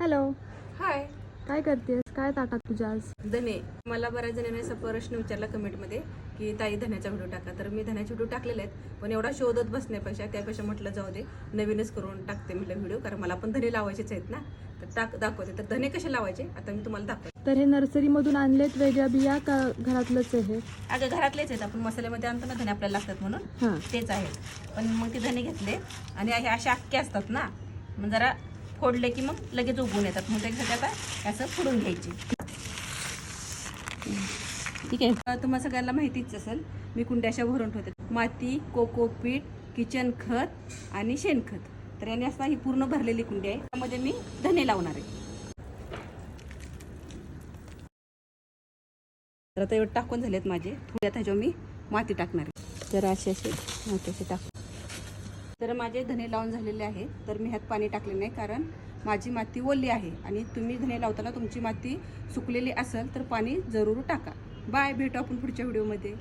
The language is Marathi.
हॅलो, हाय. काय करतेस? काय ताटात तुझ्या आज? धने. मला बऱ्याच जणांनी असा प्रश्न विचारला कमेंटमध्ये की ताई धन्याचा व्हिडिओ टाका. तर मी धन्याचे व्हिडिओ टाकलेले आहेत, पण एवढा शोधत बसण्यापेक्षा त्यापेक्षा म्हटलं जाऊ दे, नवीनच करून टाकते म्हटलं व्हिडिओ, कारण मला पण धने लावायचेच आहेत ना. तर दाखवते. तर धने कसे लावायचे आता मी तुम्हाला दाखवते. तर हे नर्सरीमधून आणलेत वेगळ्या बिया का घरातलंच आहे हे? अगं घरातलेच आहेत, आपण मसाल्यामध्ये आणतो ना धने आपल्याला लागतात म्हणून हां. तेच आहेत. पण मग ते धने घेतले आणि हे असे अख्खे असतात ना, मग जरा फोडले की मग लगेच उगवून येतात. मग त्याच्यासाठी आता असं फोडून घ्यायचे. ठीक आहे. तुम्हाला सगळ्यांना माहितीच असेल, मी कुंड्या अशा भरून ठेवते. माती, कोकोपीट, किचन खत आणि शेणखत. तर याने असं ही पूर्ण भरलेली कुंडी आहे. त्यामध्ये मी धने लावणार आहे. तर आता एवढं टाकून झालेत माझे. थोड्यात ह्याच्यावर मी माती टाकणार आहे. तर असे माती असे टाक. तर माझे धने लावून झालेले आहे. तर मी ह्यात पाणी टाकले नाही, कारण माझी माती ओली आहे आणि तुम्ही धने लावताना तुमची माती सुकलेली असेल तर पाणी जरूर टाका. बाय, भेटू आपण पुढच्या व्हिडिओमध्ये.